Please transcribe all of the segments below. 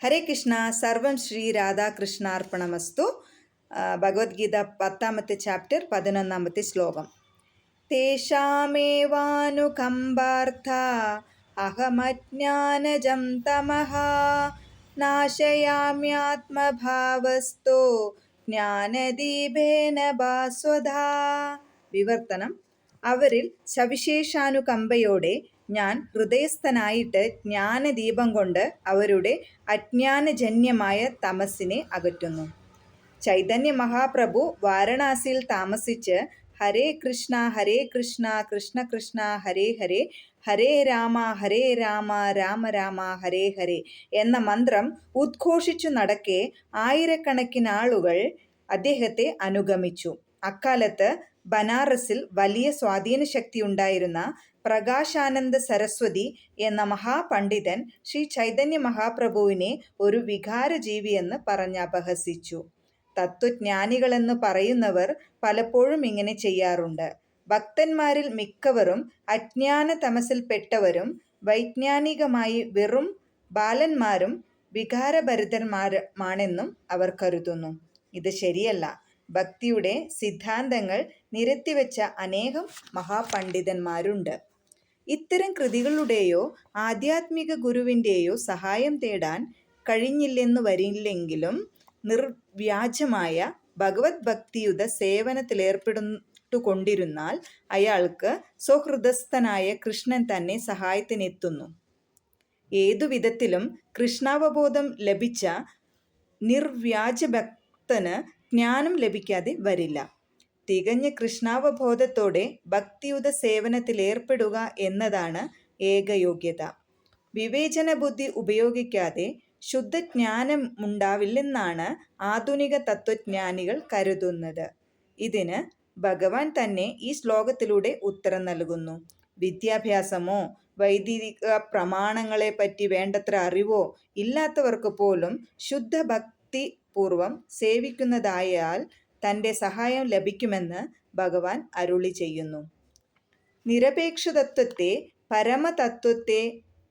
ഹരേ കൃഷ്ണ. സർവം ശ്രീ രാധാകൃഷ്ണാർപ്പണമസ്തു. ഭഗവത്ഗീത 10ാമത്തെ ചാപ്റ്റർ 11ാമത്തെ ശ്ലോകം. തേഷാമേവാനുകമ്പാർത്ഥ അഹമജ്ഞാനജം തമഃ നാശയാമ്യാത്മഭാവസ്തോ ജ്ഞാനദീപേന ഭാസ്വതാ. വിവർത്തനം: അവരിൽ സവിശേഷാനുകമ്പയോടെ ഞാൻ ഹൃദയസ്ഥനായിട്ട് ജ്ഞാനദീപം കൊണ്ട് അവരുടെ അജ്ഞാനജന്യമായ തമസ്സിനെ അകറ്റുന്നു. ചൈതന്യ മഹാപ്രഭു വാരണാസിയിൽ താമസിച്ച് ഹരേ കൃഷ്ണ കൃഷ്ണ കൃഷ്ണ ഹരേ ഹരേ, ഹരേ രാമ രാമ രാമ ഹരേ ഹരേ എന്ന മന്ത്രം ഉദ്ഘോഷിച്ചു നടക്കെ ആയിരക്കണക്കിന് ആളുകൾ അദ്ദേഹത്തെ അനുഗമിച്ചു. അക്കാലത്ത് ബനാറസിൽ വലിയ സ്വാധീനശക്തി ഉണ്ടായിരുന്ന പ്രകാശാനന്ദ സരസ്വതി എന്ന മഹാപണ്ഡിതൻ ശ്രീ ചൈതന്യ മഹാപ്രഭുവിനെ ഒരു വികാരജീവിയെന്ന് പറഞ്ഞപഹസിച്ചു. തത്വജ്ഞാനികളെന്ന് പറയുന്നവർ പലപ്പോഴും ഇങ്ങനെ ചെയ്യാറുണ്ട്. ഭക്തന്മാരിൽ മിക്കവരും അജ്ഞാന തമസിൽപ്പെട്ടവരും വൈജ്ഞാനികമായി വെറും ബാലന്മാരും വികാരഭരിതന്മാരുമാണെന്നും അവർ കരുതുന്നു. ഇത് ശരിയല്ല. ഭക്തിയുടെ സിദ്ധാന്തങ്ങൾ നിരത്തിവെച്ച അനേകം മഹാപണ്ഡിതന്മാരുണ്ട്. ഇത്തരം കൃതികളുടെയോ ആധ്യാത്മിക ഗുരുവിൻ്റെയോ സഹായം തേടാൻ കഴിഞ്ഞില്ലെന്നു വരില്ലെങ്കിലും നിർവ്യാജമായ ഭഗവത് ഭക്തിയുത സേവനത്തിലേർപ്പെട്ടുകൊണ്ടിരുന്നാൽ അയാൾക്ക് സ്വഹൃദസ്ഥനായ കൃഷ്ണൻ തന്നെ സഹായത്തിനെത്തുന്നു. ഏതുവിധത്തിലും കൃഷ്ണാവബോധം ലഭിച്ച നിർവ്യാജ ഭക്തന് ജ്ഞാനം ലഭിക്കാതെ വരില്ല. തികഞ്ഞ കൃഷ്ണാവബോധത്തോടെ ഭക്തിയുത സേവനത്തിലേർപ്പെടുക എന്നതാണ് ഏകയോഗ്യത. വിവേചന ബുദ്ധി ഉപയോഗിക്കാതെ ശുദ്ധജ്ഞാനമുണ്ടാവില്ലെന്നാണ് ആധുനിക തത്വജ്ഞാനികൾ കരുതുന്നത്. ഇതിന് ഭഗവാൻ തന്നെ ഈ ശ്ലോകത്തിലൂടെ ഉത്തരം നൽകുന്നു. വിദ്യാഭ്യാസമോ വൈദിക പ്രമാണങ്ങളെപ്പറ്റി വേണ്ടത്ര അറിവോ ഇല്ലാത്തവർക്ക് പോലും ശുദ്ധഭക്തി പൂർവം സേവിക്കുന്നതായാൽ തൻ്റെ സഹായം ലഭിക്കുമെന്ന് ഭഗവാൻ അരുളി ചെയ്യുന്നു. നിരപേക്ഷതത്വത്തെ, പരമതത്വത്തെ,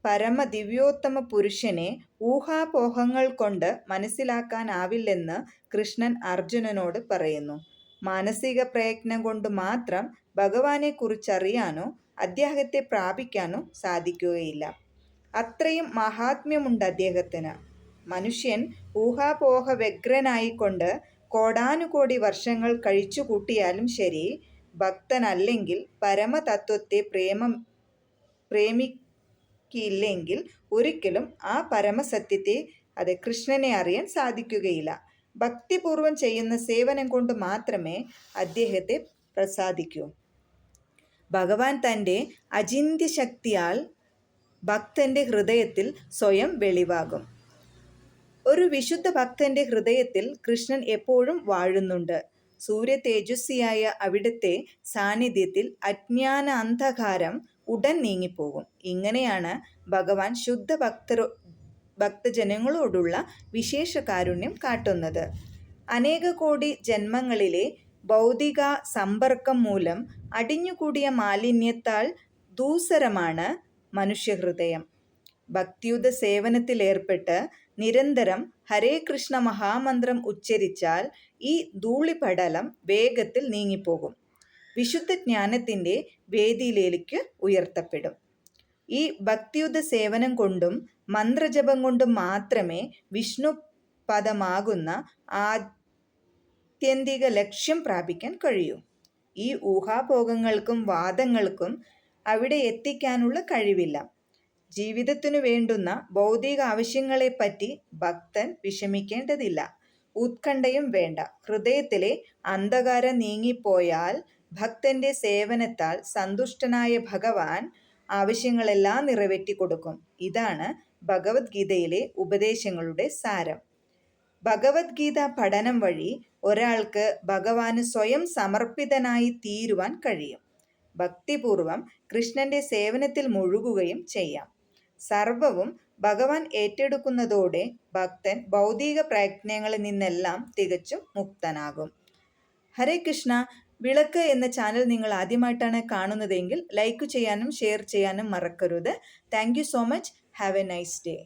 പരമദിവ്യോത്തമ പുരുഷനെ ഊഹാപോഹങ്ങൾ കൊണ്ട് മനസ്സിലാക്കാനാവില്ലെന്ന് കൃഷ്ണൻ അർജുനനോട് പറയുന്നു. മാനസിക പ്രയത്നം കൊണ്ട് മാത്രം ഭഗവാനെക്കുറിച്ചറിയാനോ അദ്ദേഹത്തെ പ്രാപിക്കാനോ സാധിക്കുകയില്ല. അത്രയും മഹാത്മ്യമുണ്ട് അദ്ദേഹത്തിന്. മനുഷ്യൻ ഊഹാപോഹ വ്യഗ്രനായിക്കൊണ്ട് കോടാനുകോടി വർഷങ്ങൾ കഴിച്ചു കൂട്ടിയാലും ശരി, ഭക്തനല്ലെങ്കിൽ പരമതത്വത്തെ പ്രേമിക്കില്ലെങ്കിൽ ഒരിക്കലും ആ പരമസത്യത്തെ, അത് കൃഷ്ണനെ അറിയാൻ സാധിക്കുകയില്ല. ഭക്തിപൂർവം ചെയ്യുന്ന സേവനം കൊണ്ട് മാത്രമേ അദ്ദേഹത്തെ പ്രസാദിക്കൂ. ഭഗവാൻ തൻ്റെ അചിന്ത്യശക്തിയാൽ ഭക്തൻ്റെ ഹൃദയത്തിൽ സ്വയം വെളിവാകും. ഒരു വിശുദ്ധ ഭക്തൻ്റെ ഹൃദയത്തിൽ കൃഷ്ണൻ എപ്പോഴും വാഴുന്നുണ്ട്. സൂര്യതേജസ്വിയായ അവിടുത്തെ സാന്നിധ്യത്തിൽ അജ്ഞാന അന്ധകാരം ഉടൻ നീങ്ങിപ്പോകും. ഇങ്ങനെയാണ് ഭഗവാൻ ശുദ്ധ ഭക്തജനങ്ങളോടുള്ള വിശേഷ കാരുണ്യം കാട്ടുന്നത്. അനേക കോടി ജന്മങ്ങളിലെ ഭൗതിക സമ്പർക്കം മൂലം അടിഞ്ഞുകൂടിയ മാലിന്യത്താൽ ദൂസരമാണ് മനുഷ്യഹൃദയം. ഭക്തിയുത സേവനത്തിലേർപ്പെട്ട് നിരന്തരം ഹരേ കൃഷ്ണ മഹാമന്ത്രം ഉച്ചരിച്ചാൽ ഈ ധൂളിപടലം വേഗത്തിൽ നീങ്ങിപ്പോകും. വിശുദ്ധ ജ്ഞാനത്തിൻ്റെ വേദിയിലേക്ക് ഉയർത്തപ്പെടും. ഈ ഭക്തിയുത സേവനം കൊണ്ടും മന്ത്രജപം കൊണ്ടും മാത്രമേ വിഷ്ണു പദമാകുന്ന ആത്യന്തിക ലക്ഷ്യം പ്രാപിക്കാൻ കഴിയൂ. ഈ ഊഹാഭോഗങ്ങൾക്കും വാദങ്ങൾക്കും അവിടെ എത്തിക്കാനുള്ള കഴിവില്ല. ജീവിതത്തിനു വേണ്ടുന്ന ഭൗതിക ആവശ്യങ്ങളെപ്പറ്റി ഭക്തൻ വിഷമിക്കേണ്ടതില്ല. ഉത്കണ്ഠയും വേണ്ട. ഹൃദയത്തിലെ അന്ധകാരം നീങ്ങിപ്പോയാൽ ഭക്തന്റെ സേവനത്താൽ സന്തുഷ്ടനായ ഭഗവാൻ ആവശ്യങ്ങളെല്ലാം നിറവേറ്റിക്കൊടുക്കും. ഇതാണ് ഭഗവത്ഗീതയിലെ ഉപദേശങ്ങളുടെ സാരം. ഭഗവത്ഗീത പഠനം വഴി ഒരാൾക്ക് ഭഗവാന് സ്വയം സമർപ്പിതനായി തീരുവാൻ കഴിയും. ഭക്തിപൂർവം കൃഷ്ണന്റെ സേവനത്തിൽ മുഴുകുകയും ചെയ്യാം. സർവവും ഭഗവാൻ ഏറ്റെടുക്കുന്നതോടെ ഭക്തൻ ഭൗതിക പ്രയത്നങ്ങളിൽ നിന്നെല്ലാം തികച്ചും മുക്തനാകും. ഹരേ കൃഷ്ണ. വിളക്ക് എന്ന ചാനൽ നിങ്ങൾ ആദ്യമായിട്ടാണ് കാണുന്നതെങ്കിൽ ലൈക്ക് ചെയ്യാനും ഷെയർ ചെയ്യാനും മറക്കരുത്. Thank you so much. Have A nice day.